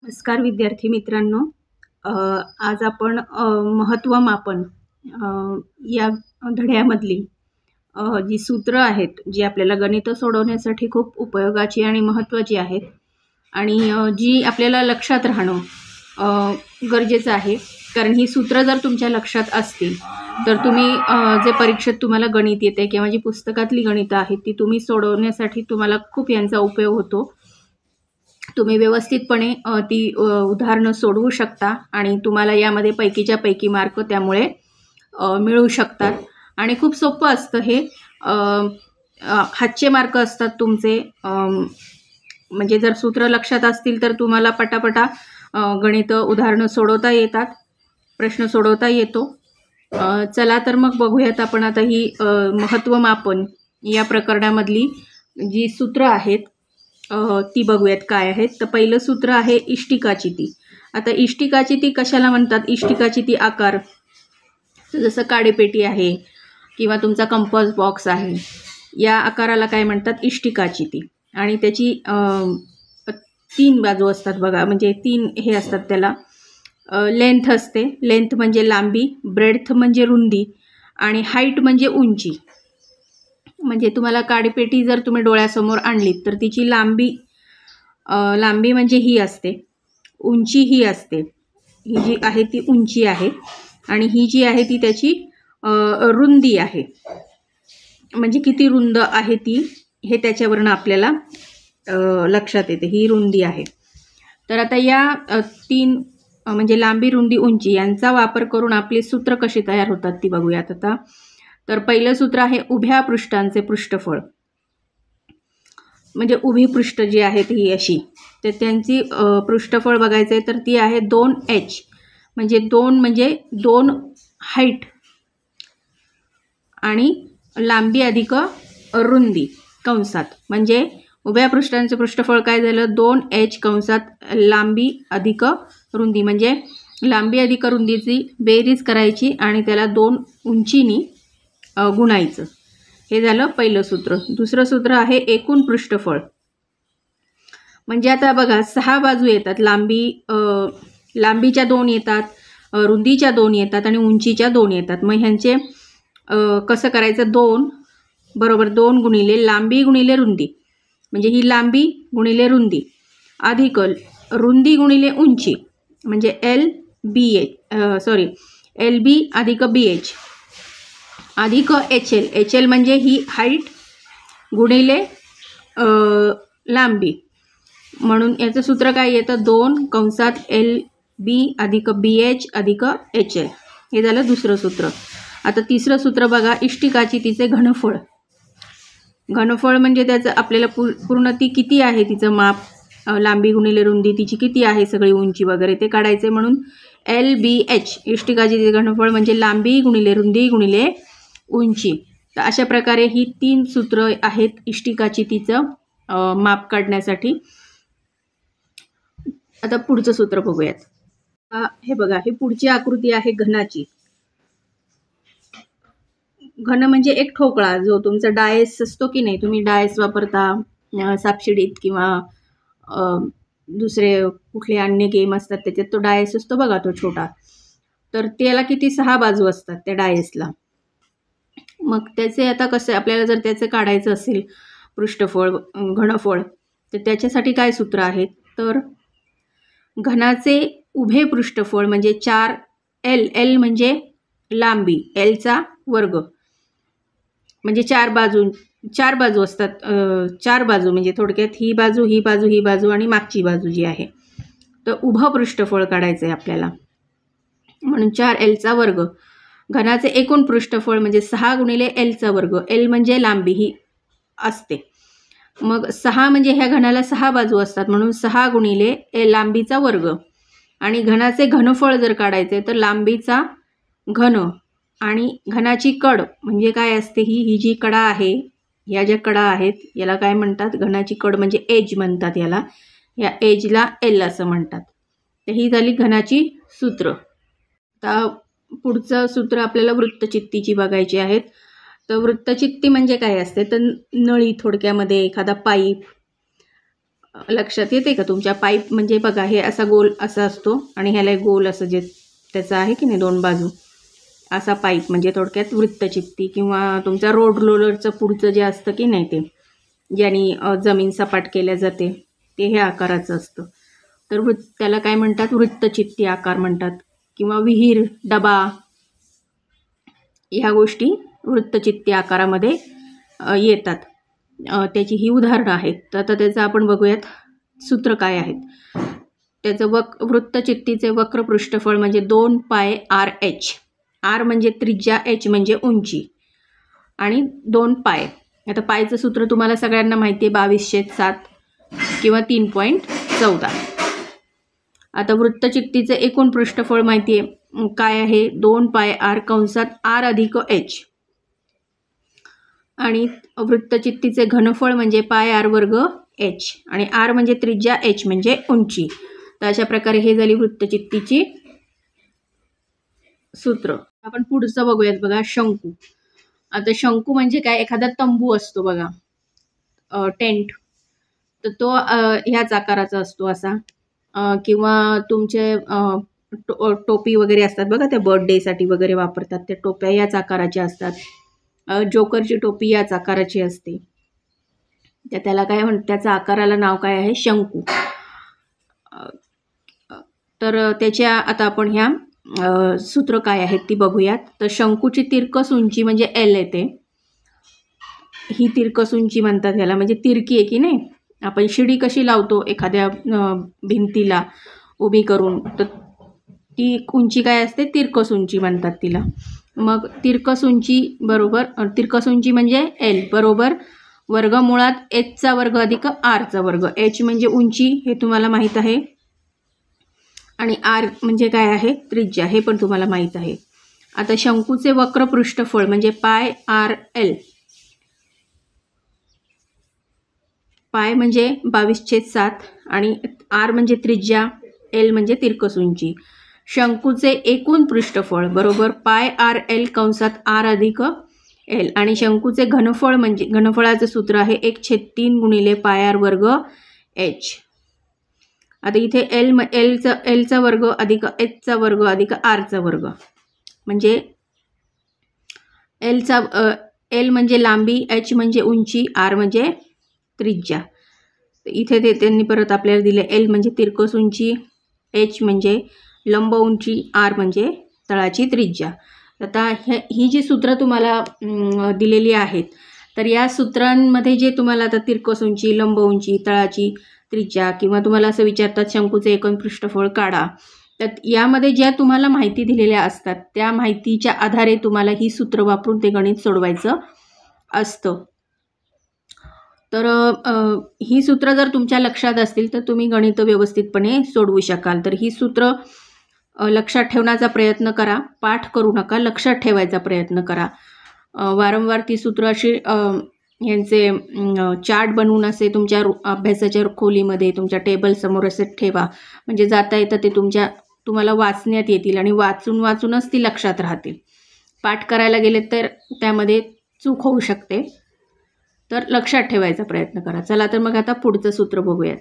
नमस्कार विद्यार्थी मित्रांनो. आज आपण महत्त्व मापन या धड्यामधली जी सूत्र आहेत, जी आपल्याला गणित सोडवण्यासाठी खूप उपयोगाची आणि महत्त्वाची आहेत आणि जी आपल्याला लक्षात राहणं गरजेचं आहे. कारण ही सूत्र जर तुमच्या लक्षात असतील तर तुम्ही जे परीक्षेत तुम्हाला गणित येते किंवा जी पुस्तकातली गणितं आहेत ती तुम्ही सोडवण्यासाठी तुम्हाला खूप यांचा उपयोग होतो. तुम्ही व्यवस्थितपणे ती उदाहरणं सोडवू शकता आणि तुम्हाला यामध्ये पैकीच्या पैकी मार्क त्यामुळे मिळू शकतात आणि खूप सोपं असतं हे. हातचे मार्क असतात तुमचे. म्हणजे जर सूत्र लक्षात असतील तर तुम्हाला पटापटा गणितं उदाहरणं सोडवता येतात, प्रश्न सोडवता येतो. चला तर मग बघूयात आपण आता ही महत्त्व मापन या प्रकरणामधली जी सूत्र आहेत ती बघूयात काय आहेत. तर पहिलं सूत्र आहे इष्टिकाची ती. आता इष्टिकाची ती कशाला म्हणतात? इष्टिकाची ती आकार जसं काडेपेटी आहे किंवा तुमचा कंपास बॉक्स आहे, या आकाराला काय म्हणतात? इष्टिकाची ती. आणि त्याची 3 बाजू असतात बघा, म्हणजे 3 हे असतात त्याला. लेंथ असते, लेंथ म्हणजे लांबी, ब्रेड्थ म्हणजे रुंदी आणि हाईट म्हणजे उंची. म्हणजे तुम्हाला काडीपेटी जर तुम्ही डोळ्यासमोर आणलीत तर तिची लांबी म्हणजे ही असते, उंची ही असते. ही जी आहे ती उंची आहे आणि ही जी आहे ती त्याची रुंदी आहे. म्हणजे किती रुंद आहे ती हे त्याच्यावरनं आपल्याला लक्षात येते. ही रुंदी आहे. तर आता या 3 म्हणजे लांबी, रुंदी, उंची यांचा वापर करून आपली सूत्र कशी तयार होतात ती बघूयात आता. तर पहिलं सूत्र आहे उभ्या पृष्ठांचे पृष्ठफळ. म्हणजे उभी पृष्ठ जी आहेत ही अशी, तर त्यांची पृष्ठफळ बघायचं आहे तर ती आहे 2h. म्हणजे 2 म्हणजे 2 हाईट आणि लांबी अधिक रुंदी कंसात. म्हणजे उभ्या पृष्ठांचे पृष्ठफळ काय झालं? 2h कंसात लांबी अधिक रुंदी. म्हणजे लांबी अधिक रुंदीची बेरीज करायची आणि त्याला 2 उंचीनी गुणायचं. हे झालं पहिलं सूत्र. दुसरं सूत्र आहे एकूण पृष्ठफळ. म्हणजे आता बघा 6 बाजू येतात. लांबीच्या 2 येतात, रुंदीच्या 2 येतात आणि उंचीच्या 2 येतात. मग ह्यांचे कसं करायचं? 2 बरोबर 2 गुणिले लांबी गुणिले रुंदी, म्हणजे ही लांबी गुणिले रुंदी अधिक रुंदी गुणिले उंची, म्हणजे LB अधिक BH अधिक HL म्हणजे ही हाईट गुणिले लांबी. म्हणून याचं सूत्र काय येतं? 2 कंसात LB अधिक BH अधिक HL. हे झालं दुसरं सूत्र. आता तिसरं सूत्र बघा, इष्टिकाची तिचे घनफळ. घनफळ म्हणजे त्याचं आपल्याला पूर्ण ती किती आहे तिचं माप, लांबी गुणिले रुंदी तिची किती आहे, सगळी उंची वगैरे ते काढायचे. म्हणून LBH इष्टिकाची तिचे घनफळ म्हणजे लांबी गुणिले रुंदी गुणिले उंची. तर अशा प्रकारे ही 3 सूत्र आहेत इष्टिकाची तिचं माप काढण्यासाठी. आता पुढचं सूत्र बघूयात. हे बघा, ही पुढची आकृती आहे घनाची. घन म्हणजे एक ठोकळा, जो तुमचा डायस असतो की नाही, तुम्ही डायस वापरता सापशिडीत किंवा दुसरे कुठले अन्य गेम असतात त्याच्यात तो डायस असतो बघा, तो छोटा. तर त्याला किती 6 बाजू असतात त्या डायसला. मग त्याचे आता कसं आपल्याला जर त्याचं काढायचं असेल पृष्ठफळ, घनफळ, तर त्याच्यासाठी काय सूत्र आहेत? तर घनाचे उभे पृष्ठफळ म्हणजे 4L. L म्हणजे लांबी, Lचा वर्ग. म्हणजे 4 बाजू असतात. 4 बाजू म्हणजे थोडक्यात ही बाजू, ही बाजू, ही बाजू आणि मागची बाजू जी आहे. तर उभं पृष्ठफळ काढायचं आहे आपल्याला, म्हणून 4Lचा वर्ग. घनाचे एकूण पृष्ठफळ म्हणजे 6 गुणिले Lचा वर्ग. L म्हणजे लांबी ही असते. मग 6 म्हणजे ह्या घनाला 6 बाजू असतात, म्हणून 6 गुणिले लांबीचा वर्ग. आणि घनाचे घनफळ जर काढायचे तर लांबीचा घन आणि घनाची कड म्हणजे काय असते? ही जी कडा आहे, ह्या ज्या कडा आहेत याला काय म्हणतात? घनाची कड म्हणजे एज म्हणतात याला. या एजला L असं म्हणतात. तर ही झाली घनाची सूत्र. आता पुढचं सूत्र आपल्याला वृत्तचित्तीची बघायची आहेत. तर वृत्तचित्ती म्हणजे काय असते? तर नळी, थोडक्यामध्ये एखादा पाईप लक्षात येते का तुमच्या? पाईप म्हणजे बघा, हे असा गोल असा असतो आणि ह्याला एक गोल असं जे त्याचं आहे की नाही 2 बाजू, असा पाईप म्हणजे थोडक्यात वृत्तचित्ती किंवा तुमचा रोड रोलरचं पुढचं जे असतं की नाही, ते ज्याने जमीन सपाट केल्या जाते, ते हे आकाराचं असतं. तर त्याला काय म्हणतात? वृत्तचित्ती आकार म्हणतात. किंवा विहीर, डबा, ह्या गोष्टी वृत्तचित्ती आकारामध्ये येतात. त्याची ही उदाहरणं आहेत. तर आता त्याचं आपण बघूयात सूत्र काय आहेत. त्याचं वृत्तचित्तीचे वक्र पृष्ठफळ म्हणजे 2πr/h. r म्हणजे त्रिज्या, h म्हणजे उंची आणि 2π. आता पायचं सूत्र तुम्हाला सगळ्यांना माहिती आहे, 22/7 किंवा 3.14. आता वृत्तचित्तीचे एकूण पृष्ठफळ माहिती आहे काय आहे? 2πr कंसात r अधिक h. आणि वृत्तचित्तीचे घनफळ म्हणजे πr² h आणि r म्हणजे त्रिज्या, h म्हणजे उंची. तर अशा प्रकारे हे झाली वृत्तचित्तीची सूत्र. आपण पुढचं बघूयात बघा, शंकू. आता शंकू म्हणजे काय? एखादा तंबू असतो बघा, टेंट, तर तो ह्याच आकाराचा असतो असा. किंवा तुमचे टोपी वगैरे असतात बघा, त्या बर्थडेसाठी वगैरे वापरतात, त्या टोप्या याच आकाराच्या असतात. जोकरची टोपी याच आकाराची असते. त्याला काय म्हणतात? त्याच्या आकाराला नाव काय आहे? शंकू. तर त्याच्या आता आपण ह्या सूत्र काय आहेत ती बघूयात. तर शंकूची तिरकस उंची म्हणजे L येते. ही तिरकस उंची म्हणतात ह्याला, म्हणजे तिरकी आहे की नाही. आपण शिडी कशी लावतो एखाद्या भिंतीला उभी करून, तर ती उंची काय असते? तिरकस उंची म्हणतात तिला. मग तिरकस उंची बरोबर, तिरकस उंची म्हणजे L बरोबर वर्गमुळात h² अधिक r². h म्हणजे उंची, हे तुम्हाला माहीत आहे, आणि r म्हणजे काय आहे? त्रिज्या, हे पण तुम्हाला माहीत आहे. आता शंकूचे वक्र पृष्ठफळ म्हणजे πrl. पाय म्हणजे 22/7 आणि r म्हणजे त्रिज्या, l म्हणजे तिरकस उंची. शंकूचे एकूण पृष्ठफळ बरोबर πrl कंसात r अधिक l. आणि शंकूचे घनफळ म्हणजे, घनफळाचं सूत्र आहे 1/3 गुणिले πr² h. आता इथे Lचा वर्ग अधिक h² अधिक r², म्हणजे L म्हणजे लांबी, h म्हणजे उंची, r म्हणजे त्रिज्या. इथे त्यांनी परत आपल्याला दिले L म्हणजे तिरकस उंची, h म्हणजे लंब उंची, r म्हणजे तळाची त्रिज्या. आता ही जी सूत्र तुम्हाला दिलेली आहेत, तर या सूत्रांमध्ये जे तुम्हाला आता तिरकस उंची, लंब उंची, तळाची त्रिज्या, किंवा तुम्हाला असं विचारतात शंकूचे एकूण पृष्ठफळ काढा, तर यामध्ये ज्या तुम्हाला माहिती दिलेल्या असतात त्या माहितीच्या आधारे तुम्हाला ही सूत्र वापरून ते गणित सोडवायचं असतं. तर ही सूत्र जर तुमच्या लक्षात असतील तर तुम्ही गणित व्यवस्थितपणे सोडवू शकाल. तर ही सूत्र लक्षात ठेवण्याचा प्रयत्न करा, पाठ करू नका, लक्षात ठेवायचा प्रयत्न करा. वारंवार ती सूत्र अशी यांचे चार्ट बनवून असे तुमच्या अभ्यासाच्या खोलीमध्ये तुमच्या टेबलसमोर असे ठेवा, म्हणजे जाता येतं ते तुम्हाला वाचण्यात येतील आणि वाचूनच ती लक्षात राहतील. पाठ करायला गेले तर त्यामध्ये चूक होऊ शकते, तर लक्षात ठेवायचा प्रयत्न करा. चला तर मग आता पुढचं सूत्र बघूयात.